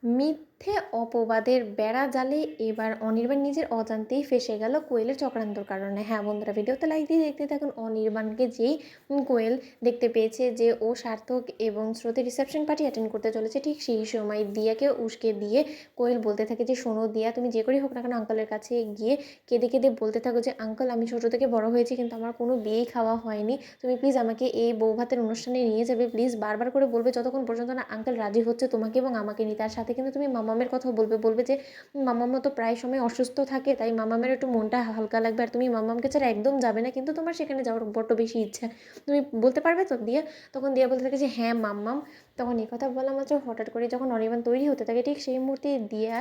মিথ্যে অপবাদের বেড়াজালে এবার অনির্বাণ নিজের অজান্তেই ফেঁসে গেল কোয়েলের চক্রান্তর কারণে। হ্যাঁ বন্ধুরা, ভিডিওতে লাইক দিয়ে দেখতে থাকুন। অনির্বাণকে যেই কোয়েল দেখতে পেয়েছে যে ও সার্থক এবং স্রোতের রিসেপশন পার্টি অ্যাটেন্ড করতে চলেছে, ঠিক সেই সময় দিয়াকে উস্কে দিয়ে কোয়েল বলতে থাকে যে শোনো দিয়া, তুমি যে করেই হোক না কেন আঙ্কেলের কাছে গিয়ে কেঁদে কেঁদে বলতে থাকো যে আঙ্কেল, আমি ছোটো থেকে বড় হয়েছি কিন্তু আমার কোনো বিয়েই খাওয়া হয়নি, তুমি প্লিজ আমাকে এই বউ ভাতের অনুষ্ঠানে নিয়ে যাবে প্লিজ। বারবার করে বলবে যতক্ষণ পর্যন্ত না আঙ্কেল রাজি হচ্ছে তোমাকে এবং আমাকে নিতে। তার সাথে কিন্তু তুমি মামামের কথাও বলবে যে মামামও তো প্রায় সময় অসুস্থ থাকে, তাই মামামের একটু মনটা হালকা লাগবে, আর তুমি মামামকে ছাড়া একদম যাবে না, কিন্তু তোমার সেখানে যাওয়ার বড্ড বেশি ইচ্ছা, তুমি বলতে পারবে তো দিয়া। তখন দিয়া বলতে থাকে যে হ্যাঁ মাম্মাম। তখন এই কথা বলা মাত্র হঠাৎ করে যখন অনির্বাণ তৈরি হতে থাকে, ঠিক সেই মুহূর্তে দিয়া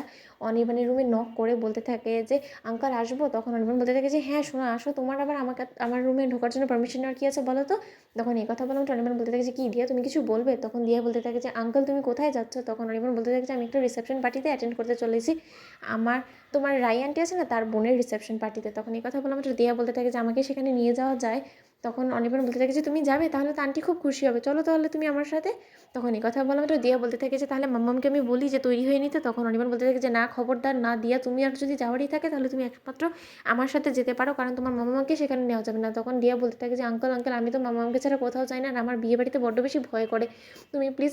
অনির্বাণের রুমে নক করে বলতে থাকে যে আঙ্কেল আসবো। তখন অনির্বাণ বলতে থাকে যে হ্যাঁ শোনো আসো, তোমার আবার আমাকে আমার রুমে ঢোকার জন্য পারমিশন নেওয়ার কী আছে বলো তো। তখন এই কথা বললাম তো অনির্বাণ বলতে থাকে যে কি দিয়া তুমি কিছু বলবে। তখন দিয়া বলতে থাকে যে আঙ্কেল তুমি কোথায় যাচ্ছ। তখন অনির্বাণ বলতে থাকে যে আমি একটা রিসেপশন পার্টিতে অ্যাটেন্ড করতে চলেছি, আমার তোমার রাই আন্টি আছে না তার বোনের রিসেপশন পার্টিতে। তখন এই কথা বললাম তো দিয়া বলতে থাকে যে আমাকে সেখানে নিয়ে যাওয়া যায়। তখন অনির্বাণ বলতে থাকে যে তুমি যাবে, তাহলে তো আন্টি খুব খুশি হবে, চলো তাহলে তুমি আমার সাথে। তখন এই কথা বললাম তো দিয়া বলতে থাকে যে তাহলে মাম্মামকে আমি বলি যে তৈরি হয়ে নিতে। তখন অনির্বাণ বলতে থাকে যে না, খবরদার না দিয়া, তুমি আর যদি যাওয়ারই থাকে তাহলে তুমি একমাত্র আমার সাথে যেতে পারো, কারণ তোমার মামাকে সেখানে নেওয়া যাবে না। তখন দিয়া বলতে থাকে যে আঙ্কেল আঙ্কেল, আমি তো মামাকে ছাড়া কোথাও যাই না, আর আমার বিয়ে বাড়িতে বড্ড বেশি ভয় করে, তুমি প্লিজ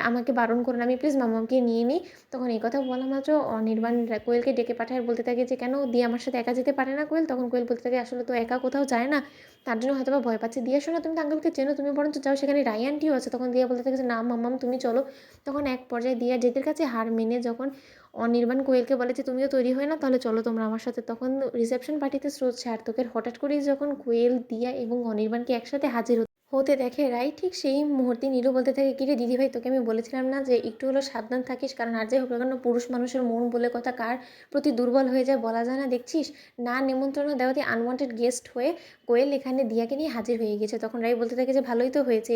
আমাকে বারণ করো না, আমি প্লিজ মামাকে নিয়ে নিই। তখন এই কথা বলা মাত্র অনির্বাণ কোয়েলকে ডেকে পাঠায় আর বলতে থাকে যে কেন দিয়া আমার সাথে একা যেতে পারে না কোয়েল। তখন কোয়েল বলতে থাকে আসলে তো একা কোথাও যায় না, তার জন্য হয়তো বা ভয় পাচ্ছে। দিয়া শোনো, তুমি তো আঙ্কেলকে চেনো, তুমি বরঞ্চ যাও, সেখানে রাই আন্টিও আছে। তখন দিয়া বলতে থাকে যে না মাম্মাম তুমি চলো। তখন এক পর্যায়ে দিয়া জেদের কাছে হার মেনে যখন অনির্বাণ কোয়েলকে বলে যে তুমিও তৈরি হয়ে না, তাহলে চলো তোমরা আমার সাথে। তখন রিসেপশন পার্টিতে স্রোত সার্থকের হঠাৎ করেই যখন কোয়েল দিয়া এবং অনির্বাণকে একসাথে হাজির হতে দেখে রাই, ঠিক সেই মুহূর্তে নীলু বলতে থাকে কিরে দিদিভাই, তোকে আমি বলেছিলাম না যে একটু হলেও সাবধান থাকিস, কারণ আর যাই হোক না কেন পুরুষ মানুষের মন বলে কথা কার প্রতি দুর্বল হয়ে যায় বলা যায় না, দেখছিস না নিমন্ত্রণ দেওয়াতে আনওয়ান্টেড গেস্ট হয়ে কোয়েল এখানে দিয়াকে নিয়ে হাজির হয়ে গেছে। তখন রাই বলতে থাকে যে ভালোই তো হয়েছে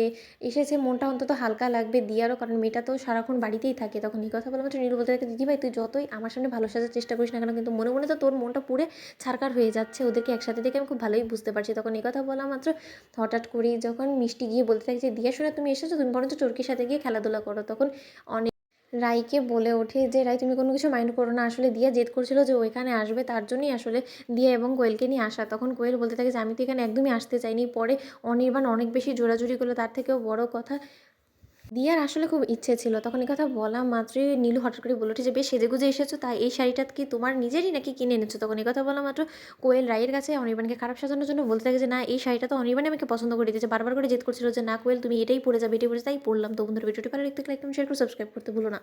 এসেছে, মনটা অন্তত হালকা লাগবে দিয়ারও, কারণ মেয়েটা তো সারাক্ষণ বাড়িতেই থাকে। তখন এই কথা বলা মাত্র নীলু বলতে থাকে দিদিভাই তুই যতই আমার সামনে ভালো সাজার চেষ্টা করিস না কেন, কিন্তু মনে মনে তো তোর মনটা পুরে ছারকার হয়ে যাচ্ছে ওদেরকে একসাথে দেখে, আমি খুব ভালোই বুঝতে পারছি। তখন এই কথা বলা মাত্র হঠাৎ করেই যখন মিষ্টি গিয়ে বলতে থাকে যে দিয়া শোনা তুমি এসেছো, তুমি বরঞ্চ চরকির সাথে গিয়ে খেলাধুলা করো। তখন অনেক রাইকে বলে ওঠে যে রাই তুমি কোনো কিছু মাইন্ড করো না, আসলে দিয়া জেদ করছিল যে ওইখানে আসবে, তার জন্যই আসলে দিয়া এবং কোয়েলকে নিয়ে আসা। তখন কোয়েল বলতে থাকে যে আমি তো এখানে একদমই আসতে চাইনি, পরে অনির্বাণ অনেক বেশি জোরাজুরি করলো, তার থেকেও বড় কথা দিয়ার আসলে খুব ইচ্ছে ছিল। তখন এই কথা বলা মাত্রই নীলু হঠাৎ করে বলে ওঠে যে বেশ সেজেগুজে এসেছো, তাই এই শাড়িটা কি তোমার নিজেরই নাকি কিনে এনেছো। তখন এই কথা বলা মাত্র কোয়েল রায়ের কাছে অনির্বাণকে খারাপ সাজানোর জন্য বলতে থাকে যে না এই শাড়িটা তো অনির্বাণই আমাকে পছন্দ করে দিয়েছে, বারবার করে জেদ করছিল যে না কোয়েল তুমি এটাই পরে যাবে এটাই পরে, তাই পড়লাম। তো বন্ধুরা ভিডিওটি ভালো লাগলে লাইক কমেন্ট শেয়ার করে সাবস্ক্রাইব করতে ভুলো না।